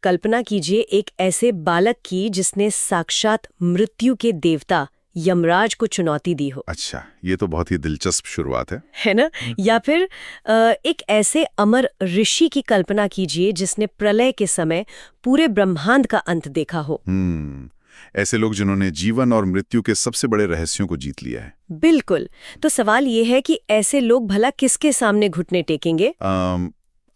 कल्पना कीजिए एक ऐसे बालक की जिसने साक्षात मृत्यु के देवता यमराज को चुनौती दी हो। अच्छा, ये तो बहुत ही दिलचस्प शुरुआत है ना? या फिर एक ऐसे अमर ऋषि की कल्पना कीजिए जिसने प्रलय के समय पूरे ब्रह्मांड का अंत देखा हो। ऐसे लोग जिन्होंने जीवन और मृत्यु के सबसे बड़े रहस्यों को जीत लिया है। बिल्कुल। तो सवाल ये है कि ऐसे लोग भला किसके सामने घुटने टेकेंगे?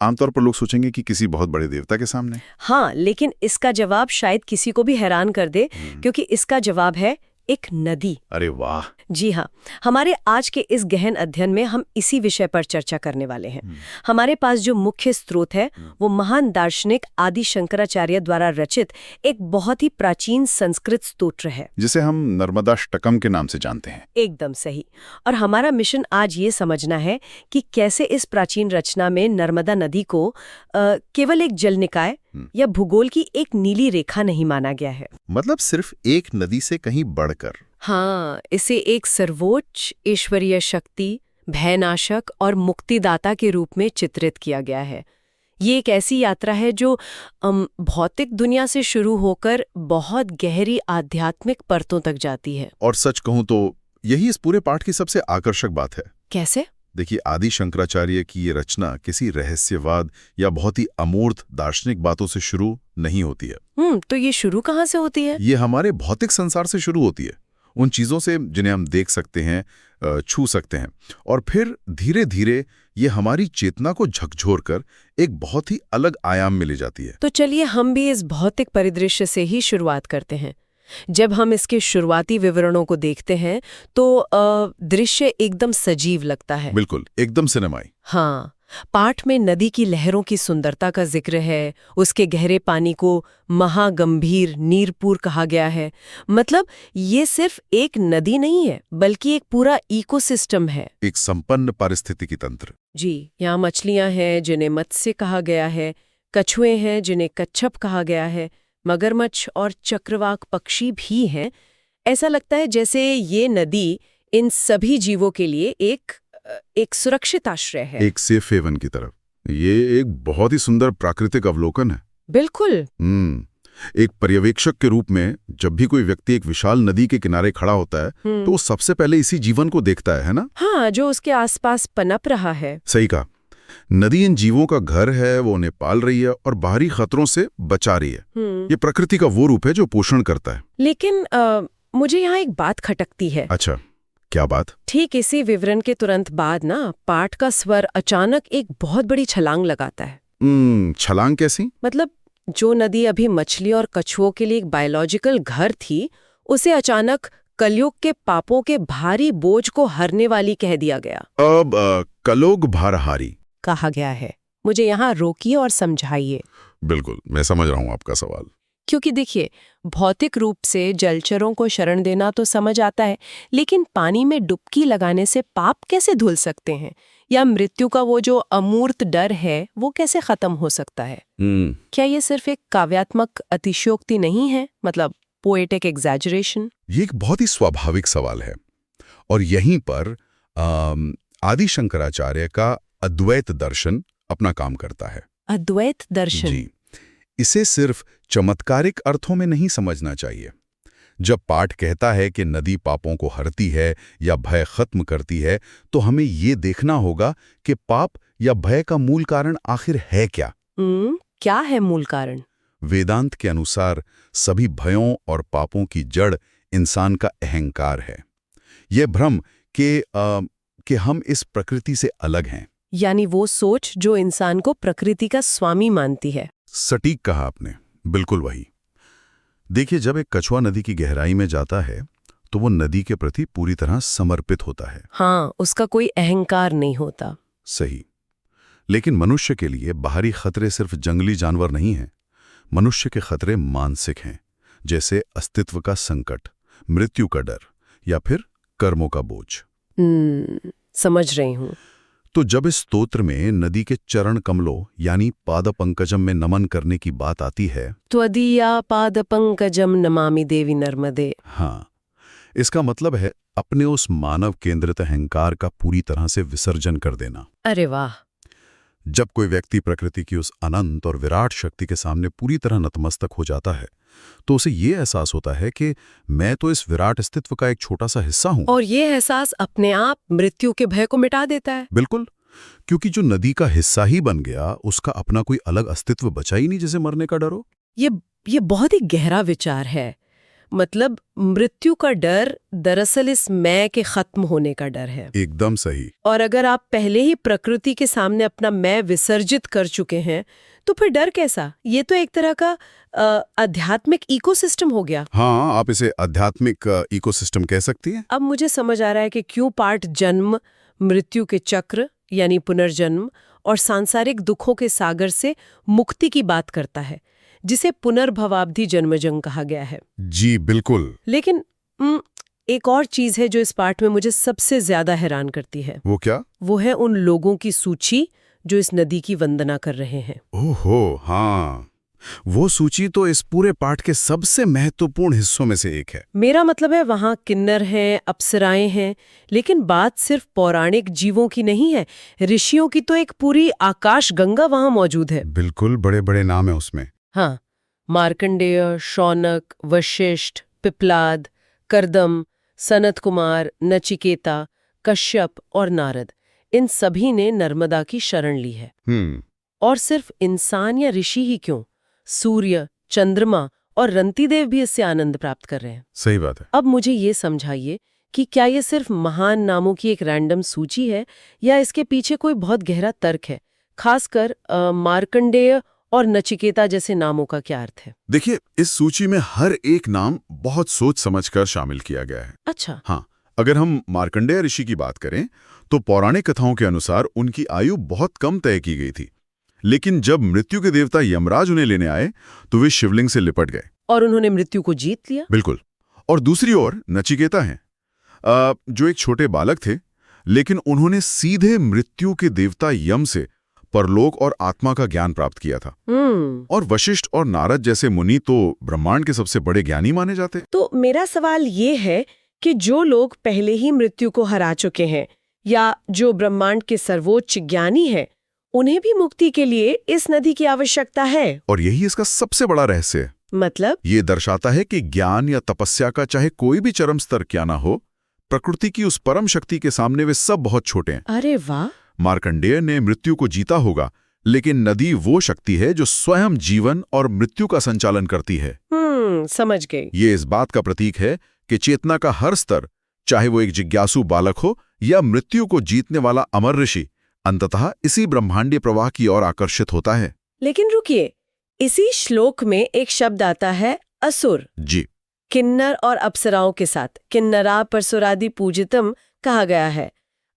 आमतौर पर लोग सोचेंगे कि किसी बहुत बड़े देवता के सामने। हाँ, लेकिन इसका जवाब शायद किसी को भी हैरान कर दे, क्योंकि इसका जवाब है एक नदी। अरे वाह! जी हाँ, हमारे आज के इस गहन अध्ययन में हम इसी विषय पर चर्चा करने वाले हैं। हमारे पास जो मुख्य स्रोत है वो महान दार्शनिक आदि शंकराचार्य द्वारा रचित एक बहुत ही प्राचीन संस्कृत स्तोत्र है, जिसे हम नर्मदाष्टकम के नाम से जानते हैं। एकदम सही। और हमारा मिशन आज ये समझना है कि कैसे इस प्राचीन रचना में नर्मदा नदी को केवल एक जल निकाय या भूगोल की एक नीली रेखा नहीं माना गया है। मतलब सिर्फ एक नदी से कहीं बढ़कर। हाँ, इसे एक सर्वोच्च ईश्वरीय शक्ति, भयनाशक और मुक्तिदाता के रूप में चित्रित किया गया है। ये एक ऐसी यात्रा है जो भौतिक दुनिया से शुरू होकर बहुत गहरी आध्यात्मिक परतों तक जाती है। और सच कहूं तो यही इस पूरे पाठ की सबसे आकर्षक बात है। कैसे? देखिए, आदि शंकराचार्य की ये रचना किसी रहस्यवाद या बहुत ही अमूर्त दार्शनिक बातों से शुरू नहीं होती है। तो ये शुरू कहाँ से होती है? ये हमारे भौतिक संसार से शुरू होती है, उन चीजों से जिन्हें हम देख सकते हैं, छू सकते हैं, और फिर धीरे धीरे ये हमारी चेतना को झकझोर कर एक बहुत ही अलग आयाम में ले जाती है। तो चलिए हम भी इस भौतिक परिदृश्य से ही शुरुआत करते हैं। जब हम इसके शुरुआती विवरणों को देखते हैं तो दृश्य एकदम सजीव लगता है। बिल्कुल, एकदम सिनेमाई। हाँ, पाठ में नदी की लहरों की सुंदरता का जिक्र है, उसके गहरे पानी को महागंभीर नीरपुर कहा गया है। मतलब ये सिर्फ एक नदी नहीं है, बल्कि एक पूरा इकोसिस्टम है, एक संपन्न पारिस्थितिकी तंत्र। जी, यहाँ मछलियां हैं जिन्हें मत्स्य कहा गया है, कछुए हैं जिन्हें कच्छप कहा गया है, मगरमच्छ और चक्रवाक पक्षी भी हैं। ऐसा लगता है जैसे ये नदी इन सभी जीवों के लिए एक सुरक्षित आश्रय है, एक सेफ हेवन की तरफ। ये एक बहुत ही सुंदर प्राकृतिक अवलोकन है। बिल्कुल। एक पर्यवेक्षक के रूप में जब भी कोई व्यक्ति एक विशाल नदी के किनारे खड़ा होता है तो वो सबसे पहले इसी जीवन को देखता है ना? हाँ, जो उसके आसपास पनप रहा है। सही कहा। नदी इन जीवों का घर है, वो उन्हें पाल रही है और बाहरी खतरों से बचा रही है। ये प्रकृति का वो रूप है जो पोषण करता है। लेकिन मुझे यहाँ एक बात खटकती है। अच्छा, क्या बात? ठीक इसी विवरण के तुरंत बाद ना पाठ का स्वर अचानक एक बहुत बड़ी छलांग लगाता है। छलांग कैसी? मतलब जो नदी अभी मछली और कछुओं के लिए एक बायोलॉजिकल घर थी, उसे अचानक कलयुग के पापों के भारी बोझ को हरने वाली कह दिया गया। अब कलोग भारहारी कहा गया है। मुझे यहाँ रोकिए और समझाइए। बिल्कुल, मैं समझ रहा हूँ आपका सवाल। क्योंकि देखिए, भौतिक रूप से जलचरों को शरण देना तो समझ आता है, लेकिन पानी में डुबकी लगाने से पाप कैसे धुल सकते हैं, या मृत्यु का वो जो अमूर्त डर है वो कैसे खत्म हो सकता है? क्या ये सिर्फ एक काव्यात्मक अतिशयोक्ति नहीं है, मतलब पोएटिक एग्जैजरेशन? ये एक बहुत ही स्वाभाविक सवाल है, और यहीं पर आदि शंकराचार्य का अद्वैत दर्शन अपना काम करता है। अद्वैत दर्शन? जी, इसे सिर्फ चमत्कारिक अर्थों में नहीं समझना चाहिए। जब पाठ कहता है कि नदी पापों को हरती है या भय खत्म करती है, तो हमें ये देखना होगा कि पाप या भय का मूल कारण आखिर है क्या? क्या है मूल कारण? वेदांत के अनुसार सभी भयों और पापों की जड़ इंसान का अहंकार है। ये भ्रम कि हम इस प्रकृति से अलग हैं। यानी वो सोच जो इंसान को प्रकृति का स्वामी मानती है। सटीक कहा आपने, बिल्कुल वही। देखिए, जब एक कछुआ नदी की गहराई में जाता है तो वो नदी के प्रति पूरी तरह समर्पित होता है। हाँ, उसका कोई अहंकार नहीं होता। सही। लेकिन मनुष्य के लिए बाहरी खतरे सिर्फ जंगली जानवर नहीं हैं। मनुष्य के खतरे मानसिक हैं, जैसे अस्तित्व का संकट, मृत्यु का डर या फिर कर्मों का बोझ। समझ रही हूँ। तो जब इस स्तोत्र में नदी के चरण कमलों यानी पाद पंकजम में नमन करने की बात आती है, त्वदीया पाद पंकजम नमामि देवी नर्मदे। हाँ, इसका मतलब है अपने उस मानव केंद्रित अहंकार का पूरी तरह से विसर्जन कर देना। अरे वाह! जब कोई व्यक्ति प्रकृति की उस अनंत और विराट शक्ति के सामने पूरी तरह नतमस्तक हो जाता है तो उसे ये एहसास होता है कि मैं तो इस विराट अस्तित्व का एक छोटा सा हिस्सा हूं। और ये एहसास अपने आप मृत्यु के भय को मिटा देता है। बिल्कुल, क्योंकि जो नदी का हिस्सा ही बन गया उसका अपना कोई अलग अस्तित्व बचा ही नहीं जिसे मरने का डर हो। ये बहुत ही गहरा विचार है। मतलब मृत्यु का डर दरअसल इस मैं के खत्म होने का डर है। एकदम सही। और अगर आप पहले ही प्रकृति के सामने अपना मैं विसर्जित कर चुके हैं तो फिर डर कैसा? ये तो एक तरह का आध्यात्मिक इकोसिस्टम हो गया। हाँ, आप इसे आध्यात्मिक इकोसिस्टम कह सकती हैं। अब मुझे समझ आ रहा है कि क्यों पाठ जन्म, मृत्यु के चक्र यानी पुनर्जन्म और सांसारिक दुखों के सागर से मुक्ति की बात करता है, जिसे पुनर्भवाब्धि जन्मजंग कहा गया है। जी बिल्कुल। लेकिन एक और चीज है जो इस पाठ में मुझे सबसे ज्यादा हैरान करती है। वो क्या? वो है उन लोगों की सूची जो इस नदी की वंदना कर रहे हैं। ओहो हाँ, वो सूची तो इस पूरे पाठ के सबसे महत्वपूर्ण हिस्सों में से एक है। मेरा मतलब है वहाँ किन्नर हैं, अप्सराएं हैं, लेकिन बात सिर्फ पौराणिक जीवों की नहीं है। ऋषियों की तो एक पूरी आकाश गंगा वहाँ मौजूद है। बिल्कुल, बड़े बड़े नाम है उसमें। हाँ, मार्कंडेय, शौनक, वशिष्ठ, पिप्लाद, कर्दम, सनत कुमार, नचिकेता, कश्यप और नारद, इन सभी ने नर्मदा की शरण ली है। और सिर्फ इंसान या ऋषि ही क्यों, सूर्य, चंद्रमा और रंतिदेव भी इससे आनंद प्राप्त कर रहे हैं। सही बात है। अब मुझे ये समझाइए कि क्या ये सिर्फ महान नामों की एक रैंडम सूची है या इसके पीछे कोई बहुत गहरा तर्क है? खासकर मार्कंडेय और नचिकेता जैसे नामों का क्या अर्थ है? देखिए, इस सूची में हर एक नाम बहुत सोच समझकर शामिल किया गया है। अच्छा। हाँ, अगर हम मार्कंडेय ऋषि की बात करें तो पौराणिक कथाओं के अनुसार उनकी आयु बहुत कम तय की गई थी, लेकिन जब मृत्यु के देवता यमराज उन्हें लेने आए तो वे शिवलिंग से लिपट गए और उन्होंने मृत्यु को जीत लिया। बिल्कुल। और दूसरी ओर नचिकेता हैं, जो एक छोटे बालक थे, लेकिन उन्होंने सीधे मृत्यु के देवता यम से परलोक और आत्मा का ज्ञान प्राप्त किया था। और वशिष्ठ और नारद जैसे मुनि तो ब्रह्मांड के सबसे बड़े ज्ञानी माने जाते। तो मेरा सवाल ये है कि जो लोग पहले ही मृत्यु को हरा चुके हैं या जो ब्रह्मांड के सर्वोच्च ज्ञानी हैं, उन्हें भी मुक्ति के लिए इस नदी की आवश्यकता है। और यही इसका सबसे बड़ा रहस्य है। मतलब ये दर्शाता है कि ज्ञान या तपस्या का चाहे कोई भी चरम स्तर क्या ना हो, प्रकृति की उस परम शक्ति के सामने वे सब बहुत छोटे हैं। अरे वाह! मार्कंडेय ने मृत्यु को जीता होगा, लेकिन नदी वो शक्ति है जो स्वयं जीवन और मृत्यु का संचालन करती है। समझ गई। ये इस बात का प्रतीक है कि चेतना का हर स्तर, चाहे वो एक जिज्ञासु बालक हो या मृत्यु को जीतने वाला अमर ऋषि, अंततः इसी ब्रह्मांडीय प्रवाह की ओर आकर्षित होता है। लेकिन रुकिए, इसी श्लोक में एक शब्द आता है असुर। जी। किन्नर और अप्सराओं के साथ किन्नरा परसुरादि पूजितम कहा गया है।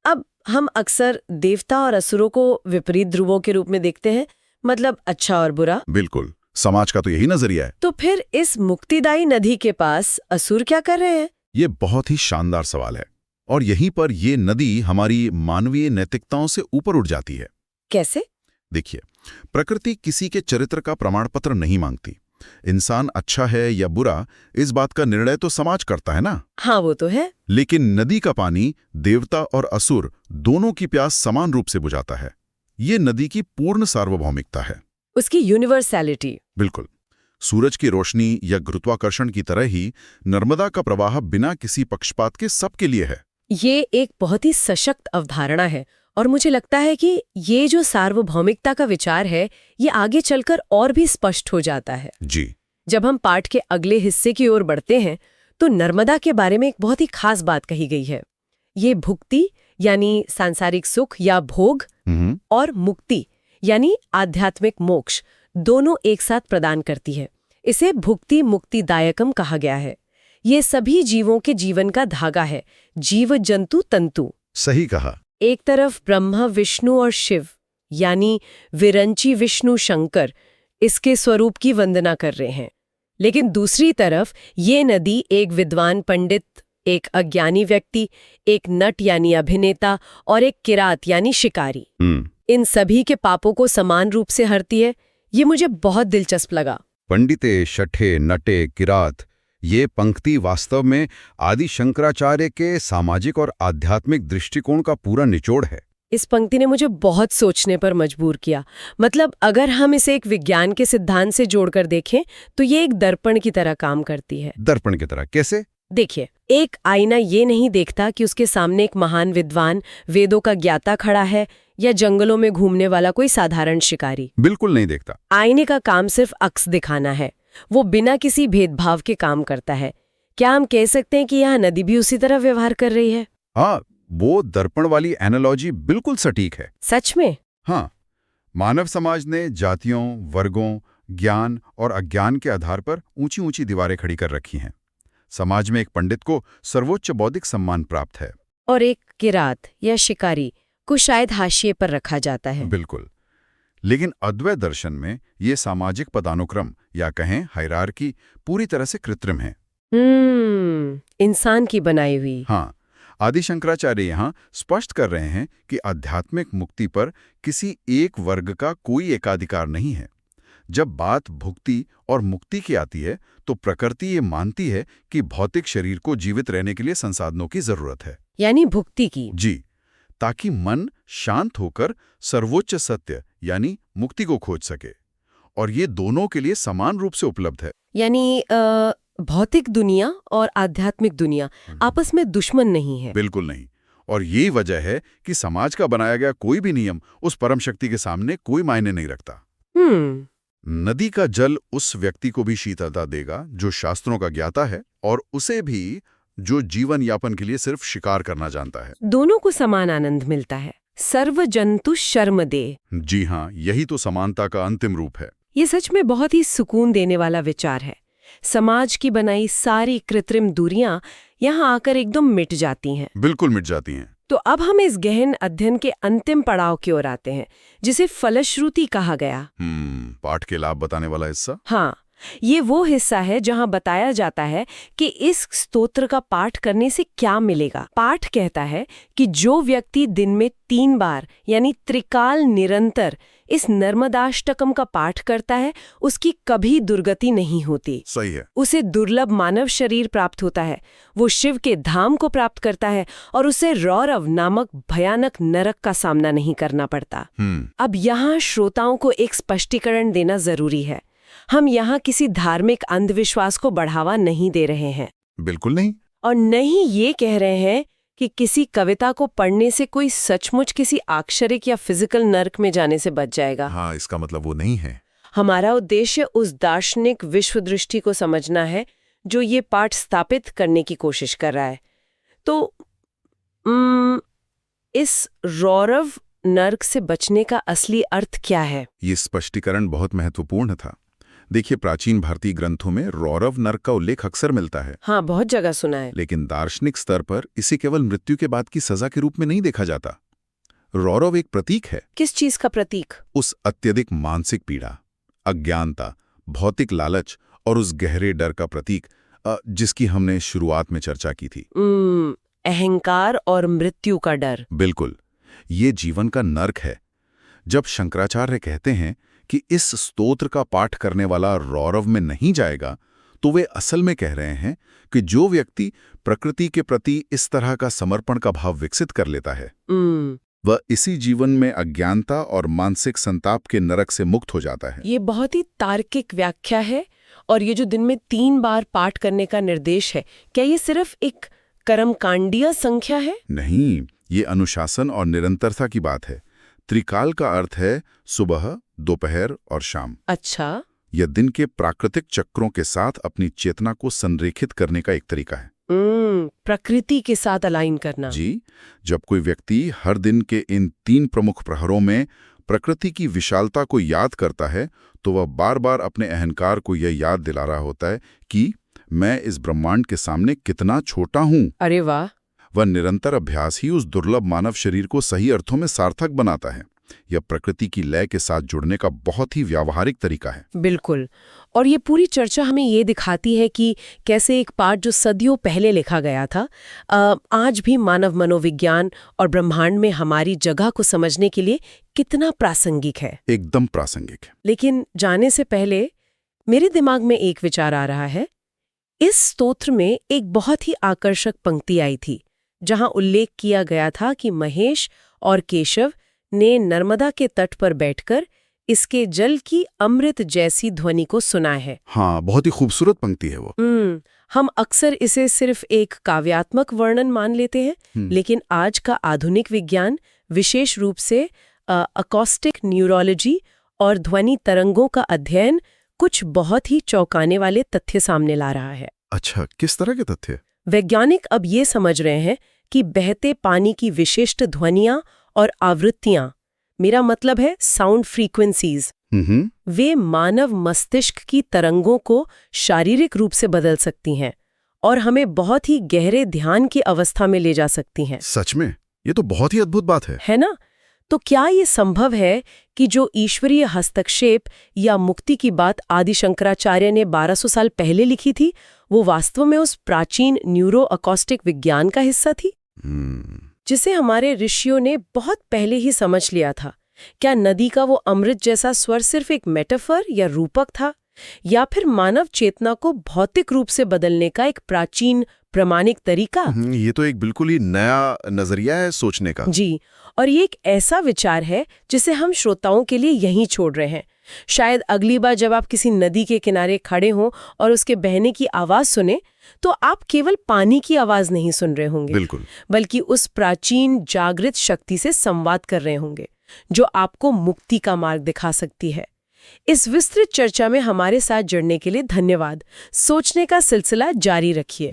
अब हम अक्सर देवता और असुरों को विपरीत ध्रुवों के रूप में देखते हैं, मतलब अच्छा और बुरा। बिल्कुल, समाज का तो यही नजरिया है। तो फिर इस मुक्तिदायी नदी के पास असुर क्या कर रहे हैं? ये बहुत ही शानदार सवाल है, और यहीं पर ये नदी हमारी मानवीय नैतिकताओं से ऊपर उठ जाती है। कैसे? देखिए, प्रकृति किसी के चरित्र का प्रमाण पत्र नहीं मांगती। इंसान अच्छा है या बुरा, इस बात का निर्णय तो समाज करता है ना। हाँ, वो तो है। लेकिन नदी का पानी देवता और असुर दोनों की प्यास समान रूप से बुझाता है। ये नदी की पूर्ण सार्वभौमिकता है, उसकी यूनिवर्सैलिटी। बिल्कुल। सूरज की रोशनी या गुरुत्वाकर्षण की तरह ही नर्मदा का प्रवाह बिना किसी पक्षपात के सबके लिए है। ये एक बहुत ही सशक्त अवधारणा है, और मुझे लगता है कि ये जो सार्वभौमिकता का विचार है, ये आगे चलकर और भी स्पष्ट हो जाता है। जी। जब हम पाठ के अगले हिस्से की ओर बढ़ते हैं तो नर्मदा के बारे में एक बहुत ही खास बात कही गई है। ये भुक्ति यानी सांसारिक सुख या भोग और मुक्ति यानी आध्यात्मिक मोक्ष दोनों एक साथ प्रदान करती है। इसे भुक्ति मुक्तिदायकम कहा गया है। ये सभी जीवों के जीवन का धागा है, जीव जंतु तंतु। सही कहा। एक तरफ ब्रह्मा विष्णु और शिव यानी विरंची विष्णु शंकर इसके स्वरूप की वंदना कर रहे हैं, लेकिन दूसरी तरफ ये नदी एक विद्वान पंडित, एक अज्ञानी व्यक्ति, एक नट यानी अभिनेता और एक किरात यानी शिकारी, इन सभी के पापों को समान रूप से हरती है। ये मुझे बहुत दिलचस्प लगा। पंडिते, शठे, नटे, किरात, ये पंक्ति वास्तव में आदि शंकराचार्य के सामाजिक और आध्यात्मिक दृष्टिकोण का पूरा निचोड़ है। इस पंक्ति ने मुझे बहुत सोचने पर मजबूर किया। मतलब अगर हम इसे एक विज्ञान के सिद्धांत से जोड़कर देखें तो ये एक दर्पण की तरह काम करती है। दर्पण की तरह कैसे? देखिए, एक आईना ये नहीं देखता कि उसके सामने एक महान विद्वान, वेदों का ज्ञाता खड़ा है या जंगलों में घूमने वाला कोई साधारण शिकारी। बिल्कुल नहीं देखता। आईने का काम सिर्फ अक्स दिखाना है। वो बिना किसी भेदभाव के काम करता है। क्या हम कह सकते हैं कि यहाँ नदी भी उसी तरह व्यवहार कर रही है? हाँ, वो दर्पण वाली एनालॉजी बिल्कुल सटीक है। सच में? हाँ, मानव समाज ने जातियों, वर्गों, ज्ञान और अज्ञान के आधार पर ऊंची ऊंची दीवारें खड़ी कर रखी हैं। समाज में एक पंडित को सर्वोच्च बौद्धिक सम्मान प्राप्त है और एक किरात या शिकारी को शायद हाशिए पर रखा जाता है। बिल्कुल। लेकिन अद्वैत दर्शन में ये सामाजिक पदानुक्रम या कहें हायरार्की पूरी तरह से कृत्रिम है। इंसान की बनाई हुई। हाँ, आदि शंकराचार्य यहाँ स्पष्ट कर रहे हैं कि आध्यात्मिक मुक्ति पर किसी एक वर्ग का कोई एकाधिकार नहीं है। जब बात भुक्ति और मुक्ति की आती है तो प्रकृति ये मानती है कि भौतिक शरीर को जीवित रहने के लिए संसाधनों की जरूरत है। यानी भुक्ति की? जी, ताकि मन शांत होकर सर्वोच्च सत्य यानी मुक्ति को खोज सके। और ये दोनों के लिए समान रूप से उपलब्ध है। यानी भौतिक दुनिया और आध्यात्मिक दुनिया आपस में दुश्मन नहीं है? बिल्कुल नहीं। और यही वजह है कि समाज का बनाया गया कोई भी नियम उस परम शक्ति के सामने कोई मायने नहीं रखता। नदी का जल उस व्यक्ति को भी शीतलता देगा जो शास्त्रों का ज्ञाता है, और उसे भी जो जीवन यापन के लिए सिर्फ शिकार करना जानता है। दोनों को समान आनंद मिलता है। सर्व जंतु शर्म दे। जी हाँ, यही तो समानता का अंतिम रूप है। ये सच में बहुत ही सुकून देने वाला विचार है। समाज की बनाई सारी कृत्रिम दूरियां यहाँ आकर एकदम मिट जाती हैं। बिल्कुल मिट जाती हैं। तो अब हम इस गहन अध्ययन के अंतिम पड़ाव की ओर आते हैं, जिसे फलश्रुति कहा गया। पाठ के लाभ बताने वाला हिस्सा। हाँ, ये वो हिस्सा है जहां बताया जाता है कि इस स्तोत्र का पाठ करने से क्या मिलेगा। पाठ कहता है कि जो व्यक्ति दिन में 3 बार यानी त्रिकाल निरंतर इस नर्मदाष्टकम का पाठ करता है उसकी कभी दुर्गति नहीं होती। सही है। उसे दुर्लभ मानव शरीर प्राप्त होता है, वो शिव के धाम को प्राप्त करता है और उसे रौरव नामक भयानक नरक का सामना नहीं करना पड़ता। अब यहाँ श्रोताओं को एक स्पष्टीकरण देना जरूरी है। हम यहाँ किसी धार्मिक अंधविश्वास को बढ़ावा नहीं दे रहे हैं। बिल्कुल नहीं। और नहीं ये कह रहे हैं कि किसी कविता को पढ़ने से कोई सचमुच किसी आक्षरिक या फिजिकल नर्क में जाने से बच जाएगा। हाँ, इसका मतलब वो नहीं है। हमारा उद्देश्य उस दार्शनिक विश्व दृष्टि को समझना है जो ये पाठ स्थापित करने की कोशिश कर रहा है। तो इस रौरव नर्क से बचने का असली अर्थ क्या है? ये स्पष्टीकरण बहुत महत्वपूर्ण था। देखिए, प्राचीन भारतीय ग्रंथों में रौरव नरक का उल्लेख अक्सर मिलता है। हाँ, बहुत जगह सुना है। लेकिन दार्शनिक स्तर पर इसे केवल मृत्यु के बाद की सजा के रूप में नहीं देखा जाता। रौरव एक प्रतीक है। किस चीज का प्रतीक? उस अत्यधिक मानसिक पीड़ा, अज्ञानता, भौतिक लालच और उस गहरे डर का प्रतीक जिसकी हमने शुरुआत में चर्चा की थी। अहंकार और मृत्यु का डर। बिल्कुल, ये जीवन का नर्क है। जब शंकराचार्य कहते हैं कि इस स्तोत्र का पाठ करने वाला रौरव में नहीं जाएगा, तो वे असल में कह रहे हैं कि जो व्यक्ति प्रकृति के प्रति इस तरह का समर्पण का भाव विकसित कर लेता है, वह इसी जीवन में अज्ञानता और मानसिक संताप के नरक से मुक्त हो जाता है। ये बहुत ही तार्किक व्याख्या है। और ये जो दिन में 3 बार पाठ करने का निर्देश है, क्या ये सिर्फ एक कर्मकांडीय संख्या है? नहीं, ये अनुशासन और निरंतरता की बात है। त्रिकाल का अर्थ है सुबह, दोपहर और शाम। अच्छा। यह दिन के प्राकृतिक चक्रों के साथ अपनी चेतना को संरेखित करने का एक तरीका है। प्रकृति के साथ अलाइन करना। जी, जब कोई व्यक्ति हर दिन के इन 3 प्रमुख प्रहरों में प्रकृति की विशालता को याद करता है, तो वह बार बार अपने अहंकार को यह याद दिला रहा होता है कि मैं इस ब्रह्मांड के सामने कितना छोटा हूं। अरे वाह! वह निरंतर अभ्यास ही उस दुर्लभ मानव शरीर को सही अर्थों में सार्थक बनाता है। यह प्रकृति की लय के साथ जुड़ने का बहुत ही व्यावहारिक तरीका है। बिल्कुल। और ये पूरी चर्चा हमें ये दिखाती है कि कैसे एक पाठ जो सदियों पहले लिखा गया था, आज भी मानव मनोविज्ञान और ब्रह्मांड में हमारी जगह को समझने के लिए कितना प्रासंगिक है। एकदम प्रासंगिक है। लेकिन जाने से पहले मेरे दिमाग में एक विचार आ रहा है। इस स्तोत्र में एक बहुत ही आकर्षक पंक्ति आई थी जहां उल्लेख किया गया था कि महेश और केशव ने नर्मदा के तट पर बैठकर इसके जल की अमृत जैसी ध्वनि को सुना है। हाँ, बहुत ही खूबसूरत पंक्ति है वो। हम अक्सर इसे सिर्फ एक काव्यात्मक वर्णन मान लेते हैं, लेकिन आज का आधुनिक विज्ञान, विशेष रूप से अकॉस्टिक न्यूरोलॉजी और ध्वनि तरंगों का अध्ययन, कुछ बहुत ही चौंकाने वाले तथ्य सामने ला रहा है। अच्छा, किस तरह के तथ्य? वैज्ञानिक अब ये समझ रहे हैं कि बहते पानी की विशिष्ट ध्वनियां और आवृत्तियां, मेरा मतलब है साउंड फ्रीक्वेंसीज, वे मानव मस्तिष्क की तरंगों को शारीरिक रूप से बदल सकती हैं और हमें बहुत ही गहरे ध्यान की अवस्था में ले जा सकती हैं। सच में? ये तो बहुत ही अद्भुत बात है ना? तो क्या ये संभव है कि जो ईश्वरीय हस्तक्षेप या मुक्ति की बात आदि शंकराचार्य ने 1200 साल पहले लिखी थी, वो वास्तव में उस प्राचीन न्यूरो अकॉस्टिक विज्ञान का हिस्सा थी, जिसे हमारे ऋषियों ने बहुत पहले ही समझ लिया था? क्या नदी का वो अमृत जैसा स्वर सिर्फ एक मेटाफर या रूपक था, या फिर मानव चेतना को भौतिक रूप से बदलने का एक प्राचीन प्रामाणिक तरीका? ये तो एक बिल्कुल ही नया नजरिया है सोचने का। जी, और ये एक ऐसा विचार है जिसे हम श्रोताओं के लिए यहीं छोड़ रहे हैं। शायद अगली बार जब आप किसी नदी के किनारे खड़े हों और उसके बहने की आवाज सुने, तो आप केवल पानी की आवाज नहीं सुन रहे होंगे, बिल्कुल, बल्कि उस प्राचीन जागृत शक्ति से संवाद कर रहे होंगे, जो आपको मुक्ति का मार्ग दिखा सकती है। इस विस्तृत चर्चा में हमारे साथ जुड़ने के लिए धन्यवाद। सोचने का सिलसिला जारी रखिए।